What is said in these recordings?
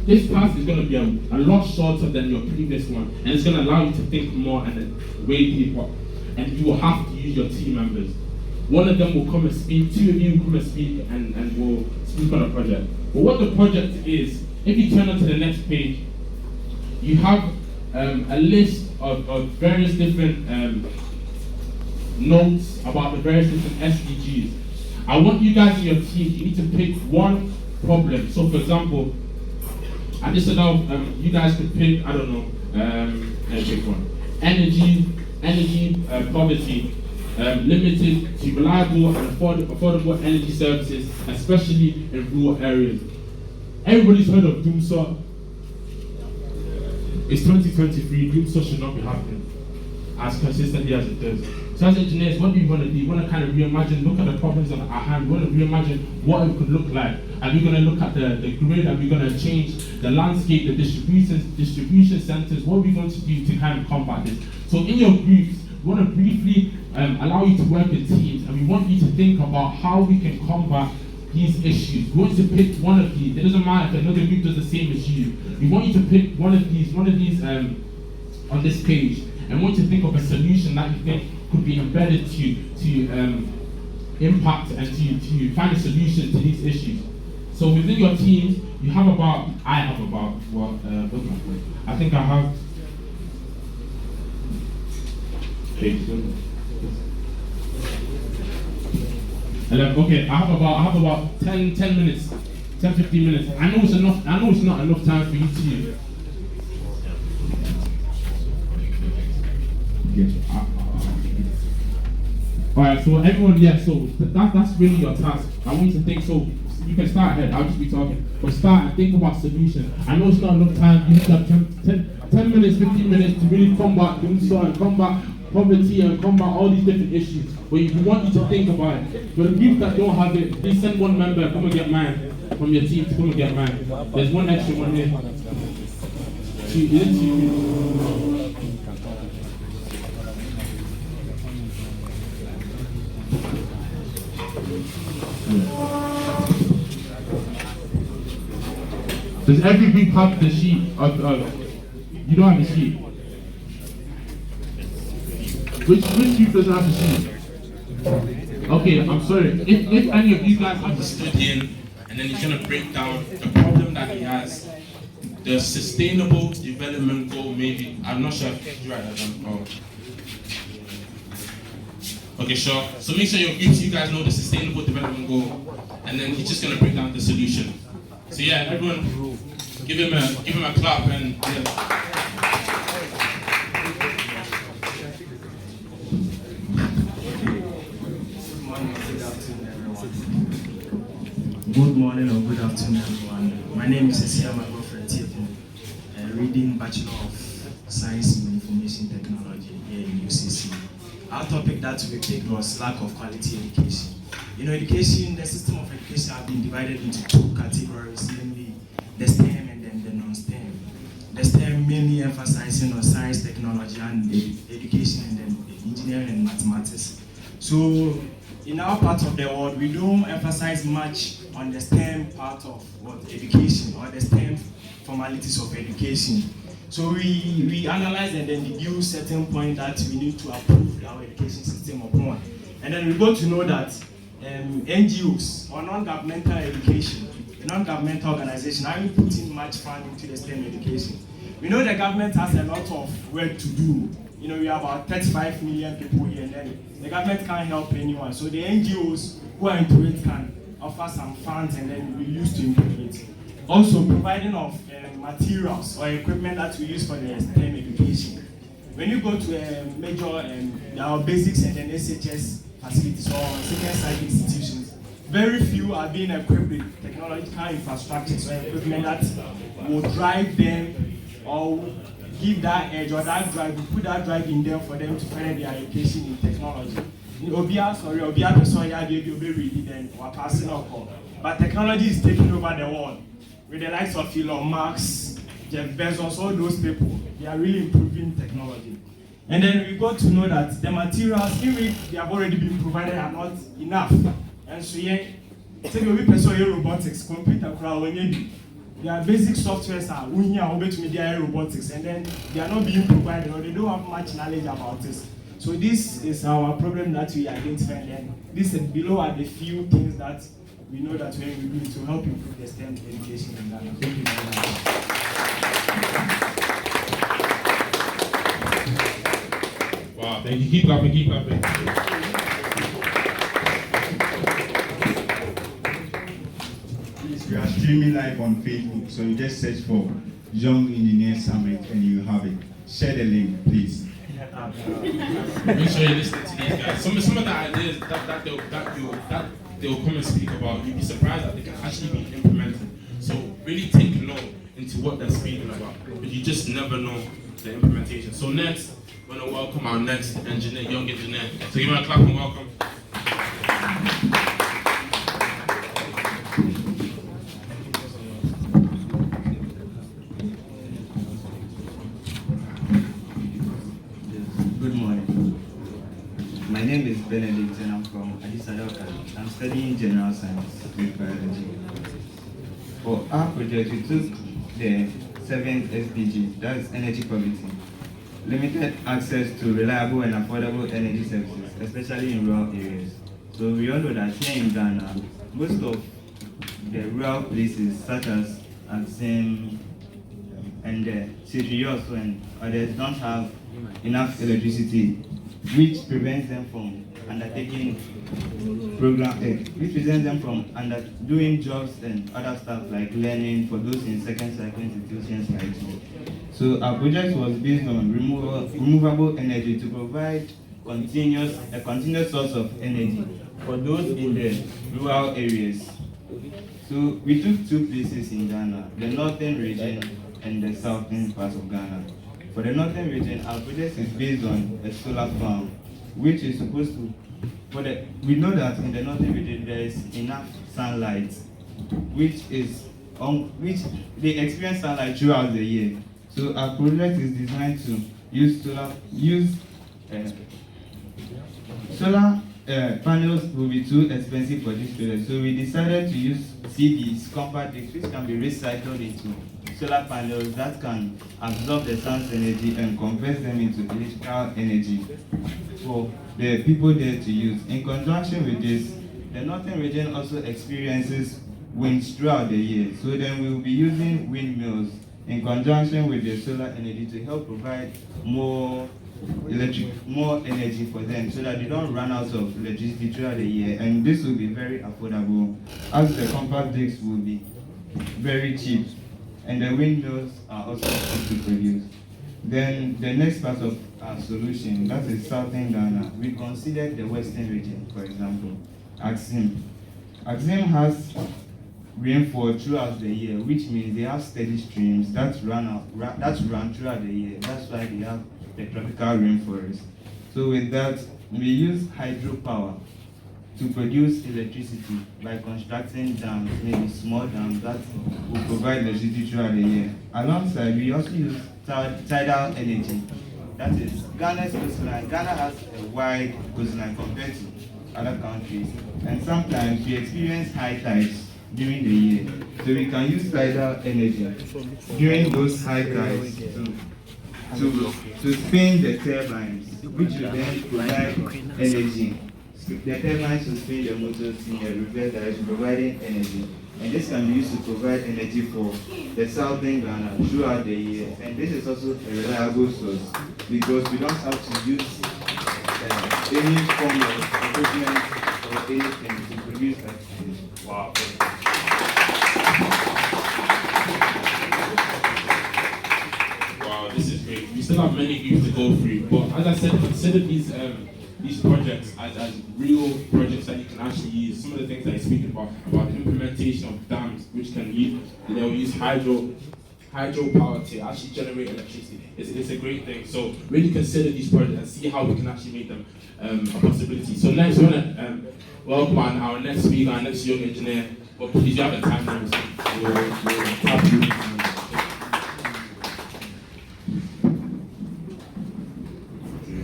this task is going to be a lot shorter than your previous one, and it's going to allow you to think more and then weigh deeper. And you will have to use your team members. One of them will come and speak, two of you will come and speak, and will speak on a project. But what the project is, if you turn onto the next page, you have a list of various different notes about the various different SDGs. I want you guys in your team, you need to pick one problem. So for example, Adisadel, you guys could pick, I don't know, pick one. Energy poverty, limited to reliable and affordable energy services, especially in rural areas. Everybody's heard of Doomsor. It's 2023, Doomsor should not be happening as consistently as it does. So as engineers, what do you want to do? You want to kind of reimagine, look at the problems at our hand, we want to reimagine what it could look like. Are we going to look at the grid? Are we going to change the landscape, the distribution centers? What are we going to do to kind of combat this? So in your briefs, we want to briefly allow you to work in teams, and we want you to think about how we can combat these issues. We want you to pick one of these. It doesn't matter if another group does the same as you. We want you to pick one of these on this page, and want you to think of a solution that you think could be embedded to impact and to find a solution to these issues. So within your teams, I have about, I think I have, okay, I have about 10 minutes, 10-15 minutes. I know it's not enough time for you to. Alright, so everyone, so that's really your task. I want you to think, so you can start ahead, I'll just be talking. But start and think about solutions. I know it's not enough time, you have 10 minutes, 15 minutes to really combat doomsday and combat poverty and combat all these different issues. But we want you to think about it. For the groups that don't have it, please send one member, come and get mine, from your team to come and get mine. There's one extra one here. Does every group have the sheet you don't have the sheet? Which group doesn't have the sheet? Okay, I'm sorry. If any of you guys have the studying, and then he's gonna break down the problem that he has, the sustainable development goal, maybe. I'm not sure if you write that down. Okay, sure. So make sure your groups, you guys know the sustainable development goal, and then he's just gonna break down the solution. So yeah, everyone, give him a clap and yeah. Good morning or good afternoon, everyone. My name is Esiama Gofretipo, reading Bachelor of Science in Information Technology here in UCC. Our topic that we picked was lack of quality education. You know, education, the system of education has been divided into two categories, namely the STEM and then the non-STEM. The STEM mainly emphasizing on science, technology, and the education, and then the engineering and mathematics. So, in our part of the world, we don't emphasize much on the STEM part of education or the STEM formalities of education. So we analyze and then deduce certain points that we need to improve our education system upon. And then we got to know that NGOs or non-governmental education, non-governmental organizations aren't putting much fund into the STEM education. We know the government has a lot of work to do. You know, we have about 35 million people here, and then the government can't help anyone. So the NGOs who are into it can offer some funds and then we use to improve it. Also, providing of materials or equipment that we use for the STEM education. When you go to a major our basics and then SHS facilities or second-side institutions, very few are being equipped with technological infrastructures or equipment that will drive them or give that edge or that drive, put that drive in them for them to further their education in technology. But technology is taking over the world with the likes of Elon Musk, Jeff Bezos, all those people. They are really improving technology. And then we got to know that the materials in which they have already been provided are not enough. And so yeah, say we pursue robotics, computer crowd, they their basic softwares are to media robotics, and then they are not being provided, or they don't have much knowledge about this. So this is our problem that we identify, and this below are the few things that we know that we will do to help improve the STEM education in Ghana. Thank you very much. Wow, thank you. Keep clapping, keep clapping. We are streaming live on Facebook, so you just search for Young Engineer Summit and you have it. Share the link, please. Make sure you listen to these guys. Some of the ideas that they'll come and speak about, you'd be surprised that they can actually be implemented. So really take note into what they're speaking about, but you just never know the implementation. So next, we're going to welcome our next engineer, young engineer. So give him a clap and welcome. Good morning. My name is Benedict and I'm from Adisadel. I'm studying general science with biology. For our project, we took the 7 SDGs, that's energy poverty, limited access to reliable and affordable energy services, especially in rural areas. So we all know that here in Ghana, most of the rural places such as Axim and Sidriyos and others don't have enough electricity, which prevents them from undertaking doing jobs and other stuff like learning for those in second cycle institutions like this. So our project was based on removable energy to provide a continuous source of energy for those in the rural areas. So we took 2 places in Ghana, the northern region and the southern part of Ghana. For the northern region, our project is based on a solar farm, which is supposed to, we know that in the northern region there is enough sunlight, which they experience sunlight throughout the year. So our project is designed to use solar panels will be too expensive for this project. So we decided to use CDs, compact discs, which can be recycled into solar panels that can absorb the sun's energy and convert them into electrical energy for the people there to use. In conjunction with this, the northern region also experiences winds throughout the year. So then we will be using windmills in conjunction with the solar energy to help provide more energy for them so that they don't run out of electricity throughout the year. And this will be very affordable, as the compact discs will be very cheap. And the windmills are also cheap to produce. Then the next part of our solution, that is southern Ghana, we considered the western region, for example, Axim. Axim has rainfall throughout the year, which means they have steady streams that run throughout the year. That's why they have the tropical rainforest. So with that, we use hydropower to produce electricity by constructing dams, maybe small dams that will provide electricity throughout the year. Alongside, we also use tidal energy. That is Ghana's coastline. Ghana has a wide coastline compared to other countries, and sometimes we experience high tides during the year. So we can use tidal energy during those high tides to spin the turbines, which will then provide energy. The turbines will spin the motors in a reverse direction, providing energy. And this can be used to provide energy for the southern Ghana throughout the year. And this is also a reliable source because we don't have to use any form of equipment or anything to produce that energy. Wow. Wow, this is great. We still have many groups to go through, but as I said, consider these projects as real projects that you can actually use. Some of the things that I speak about the implementation of dams, which they'll use hydropower to actually generate electricity. It's a great thing. So really consider these projects and see how we can actually make them a possibility. So next, we're going to welcome our next speaker, our next young engineer. But please, you have the time now.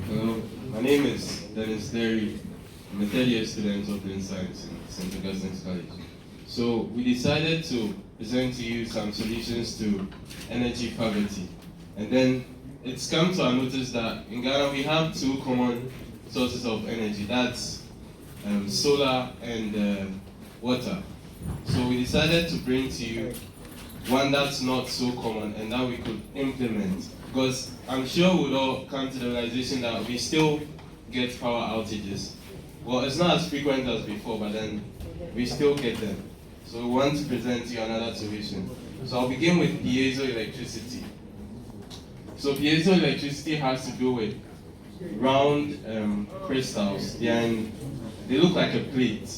Hello, my name is Dennis Derry. I'm a third year student of doing science in St. Augustine's College. So we decided to present to you some solutions to energy poverty. And then it's come to our notice that in Ghana we have two common sources of energy. That's solar and water. So we decided to bring to you one that's not so common and that we could implement. Because I'm sure we'll all come to the realization that we still get power outages. Well, it's not as frequent as before, but then we still get them. So we want to present to you another solution. So I'll begin with piezoelectricity. So piezoelectricity has to do with round crystals. They look like a plate.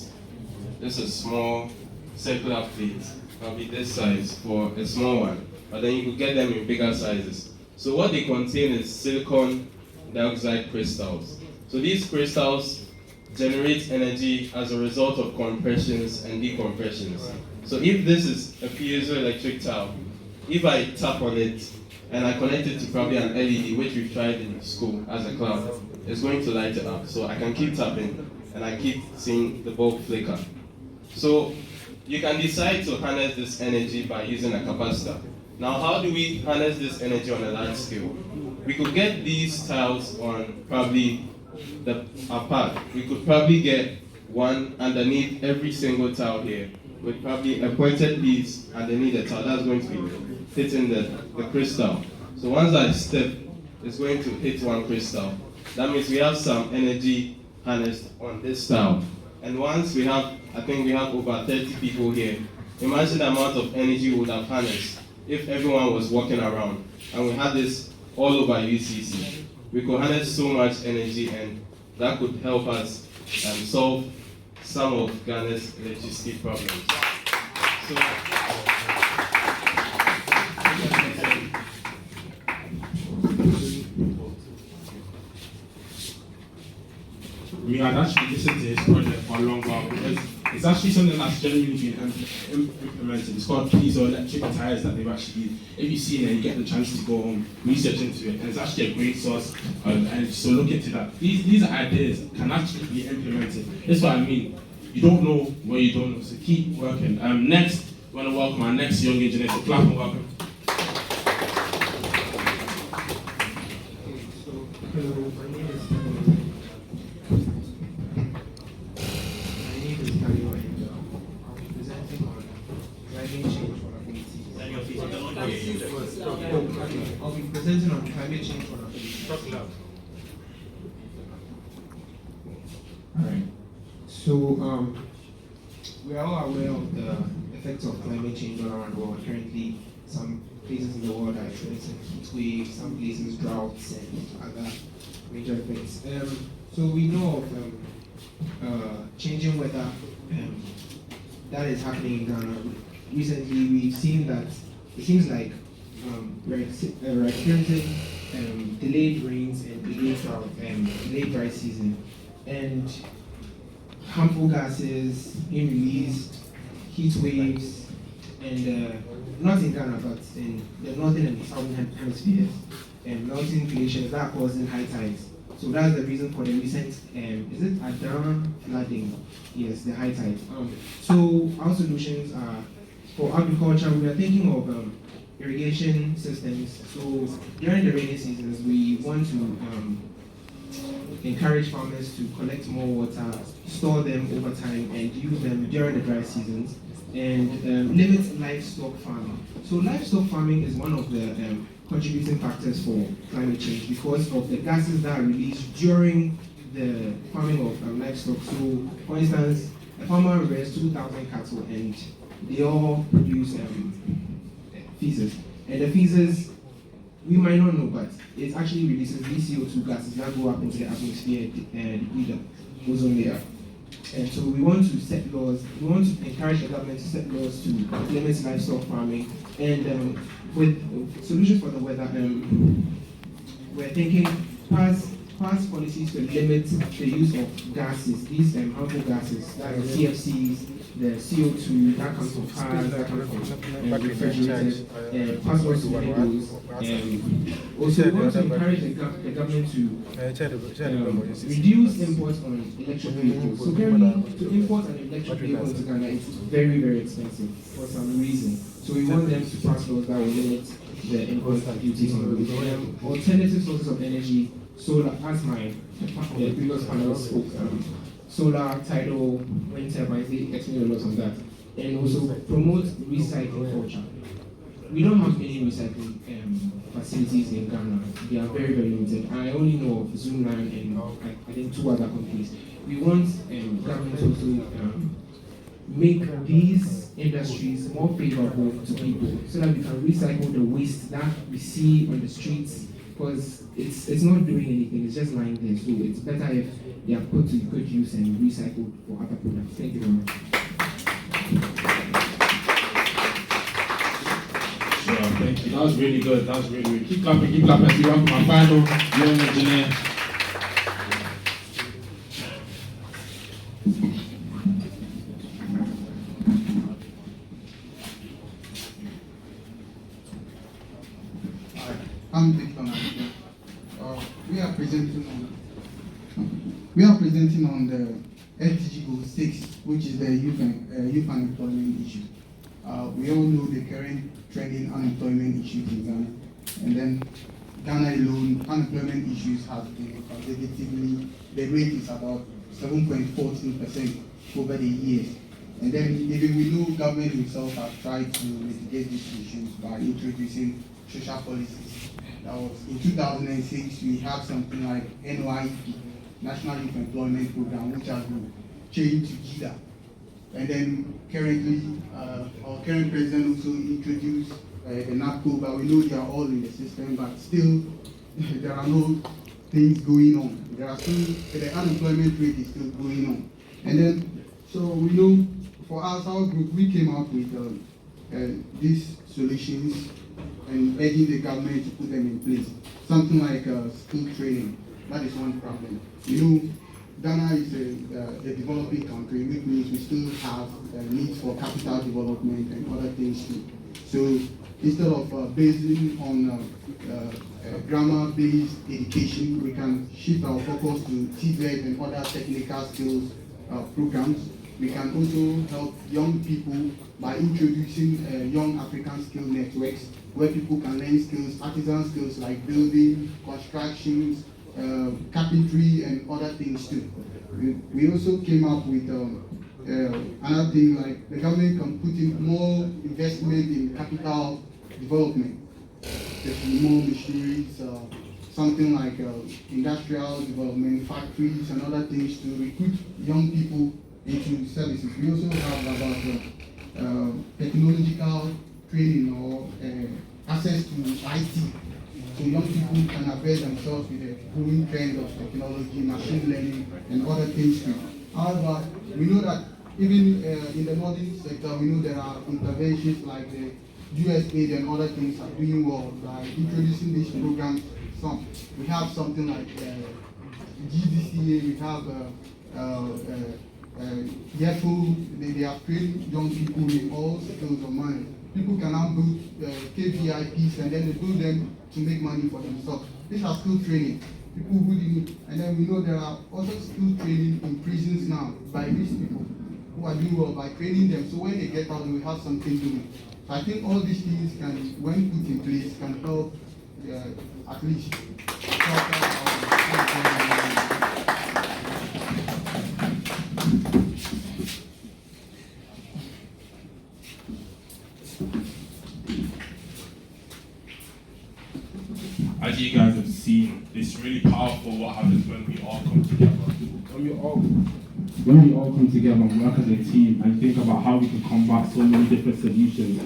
This is a small circular plate. It'll be this size for a small one, but then you could get them in bigger sizes. So what they contain is silicon dioxide crystals. So these crystals generate energy as a result of compressions and decompressions. So if this is a piezoelectric tile, if I tap on it and I connect it to probably an LED, which we've tried in school as a class, it's going to light it up. So I can keep tapping and I keep seeing the bulb flicker. So you can decide to harness this energy by using a capacitor. Now, how do we harness this energy on a large scale? We could get these tiles on probably apart. We could probably get one underneath every single tile here, with probably a pointed piece underneath the tile that's going to be hitting the crystal. So once I step, it's going to hit one crystal. That means we have some energy harnessed on this tile. And once we have, I think we have over 30 people here, imagine the amount of energy we would have harnessed if everyone was walking around. And we had this all over UCC. We could harness so much energy, and that could help us solve some of Ghana's electricity problems. So, we had actually listened to this project for a long while because it's actually something that's genuinely been implemented. It's called piezoelectric tires that they've actually, if you see it and you get the chance to go home, research into it, and it's actually a great source of energy. So look into that. These ideas can actually be implemented. That's what I mean. You don't know what you don't know, so keep working. Next, we want to welcome our next young engineer. So clap and welcome. Hello, my name is Bwouy, and I'll be presenting on climate change vulnerabilities. I'll be presenting on climate change vulnerabilities. Alright. So we are all aware of the effects of climate change all around the world. Currently, some places in the world are experiencing heat waves, some places droughts and other major effects. So we know of changing weather that is happening in Ghana. Recently, we've seen that it seems like we're experiencing delayed rains and delayed dry season, and harmful gases being released, heat waves, and not in Ghana, but in the northern and southern hemispheres, and melting glaciers that are causing high tides. So that's the reason for the recent, is it Adana flooding? Yes, the high tide. So our solutions are, for agriculture, we are thinking of irrigation systems. So during the rainy seasons, we want to encourage farmers to collect more water, store them over time, and use them during the dry seasons, and limit livestock farming. So livestock farming is one of the contributing factors for climate change because of the gases that are released during the farming of livestock. So, for instance, a farmer rears 2,000 cattle and they all produce feces. And the feces, we might not know, but it actually releases these CO2 gases that go up into the atmosphere and deplete the ozone layer. And so we want to set laws, we want to encourage the government to set laws to limit livestock farming. And with solutions for the weather, we're thinking past passed policies to limit the use of gases, these harmful gases, like the CFCs, the CO2 that comes from cars, that comes from refrigerators, passed laws to limit those. Also, we want to encourage the government to reduce imports on electric vehicles. So currently, to import an electric vehicle into Ghana, it's very, very expensive for some reason. So we want them to pass laws that will limit the import duties on those. Alternative sources of energy, solar, as my previous panel spoke, solar, tidal, wind turbines, they explain a lot on that. And also promote recycling culture. We don't have any recycling facilities in Ghana. They are very, very limited. I only know of Zoomland and I think 2 other companies. We want government to also make these industries more favorable to people so that we can recycle the waste that we see on the streets, because it's not doing anything, it's just lying there. So it's better if they are put to good use and recycled for other products. Thank you very much. Sure, thank you. That was really good. That was really good. Keep clapping, keep clapping. See, welcome my final young engineer. I'm Victor. We are presenting on the SDG Goal 6, which is the youth unemployment issue. We all know the current trending unemployment issues in Ghana, and then Ghana alone, unemployment issues have been consecutively, the rate is about 7.14% over the years. And then even we know government itself has tried to mitigate these issues by introducing social policies. That was in 2006, we had something like NYEP, National Youth Employment Program, which has been changed to GIDA. And then currently, our current president also introduced the NAPCO, but we know they are all in the system, but still there are no things going on. There are still, the unemployment rate is still going on. And then, so we know for us, our group, we came up with these solutions and urging the government to put them in place. Something like skill training. That is one problem. You know, Ghana is a developing country, which means we still have needs for capital development and other things too. So instead of basing on grammar-based education, we can shift our focus to TZ and other technical skills programs. We can also help young people by introducing young African skill networks where people can learn skills, artisan skills like building, constructions, carpentry, and other things too. We also came up with another thing, like the government can put in more investment in capital development. There's more machineries, something like industrial development, factories, and other things to recruit young people into services. We also have about technological training or access to IT. So young people can avail themselves with the growing trend of technology, machine learning, and other things too. However, we know that even in the modern sector, we know there are interventions like the USAID and other things are doing well by introducing these programs. We have something like GDCA, we have YEFO, they are training young people in all skills of money. People can now build KVIPs and then they build them to make money for themselves. These are skill training. People who didn't, and then we know there are also skill training in prisons now by these people who are doing well by training them. So when they get out, they will have something doing. So I think all these things can, when put in place, can help at least As you guys have seen, it's really powerful what happens when we all come together. When we all come together and work as a team and think about how we can combat so many different solutions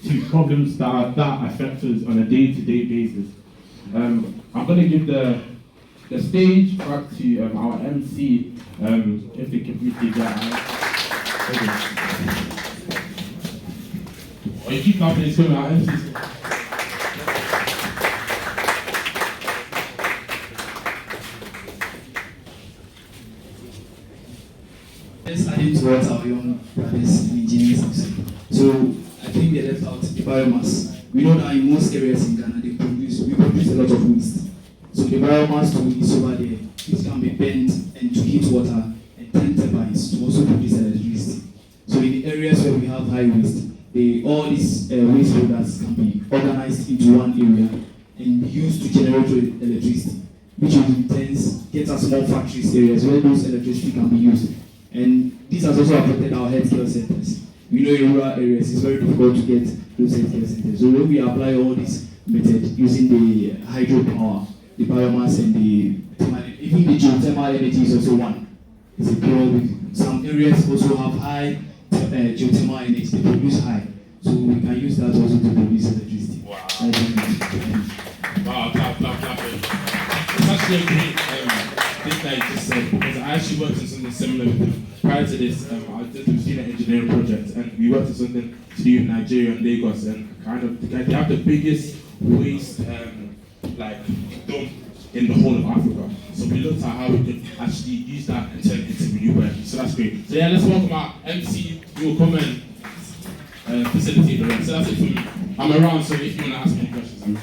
to problems that affect us on a day-to-day basis. I'm going to give the stage back to our MC, if they can briefly get Or you keep clapping, it's going to our MC. adding to what our young brothers and engineers have said. So I think they left out the biomass. We know that in most areas in Ghana, we produce a lot of waste. So the biomass too is over there. It can be bent and to heat water and 10 turbines to also produce electricity. So in the areas where we have high waste, all these waste products can be organized into one area and used to generate electricity, which will in turn get us more factories areas where those electricity can be used. And this has also affected our healthcare centers. We know in rural areas it's very difficult to get those healthcare centers. So when we apply all this method using the hydropower, the biomass, and even the geothermal energy is also one. It's a pure. Some areas also have high geothermal energy. They produce high, so we can use that also to produce electricity. Wow. Wow, clap. It's actually a great thing that you just said, because I actually worked on something similar with them. Prior to this, I did a student engineering project, and we worked on something to do in Nigeria and Lagos, and kind of they have the biggest waste dump in the whole of Africa. So we looked at how we could actually use that and turn it into renewable energy. So that's great. So yeah, let's welcome our MC who will come and facilitate the rest. So that's it for me. I'm around, so if you want to ask me any questions, I'm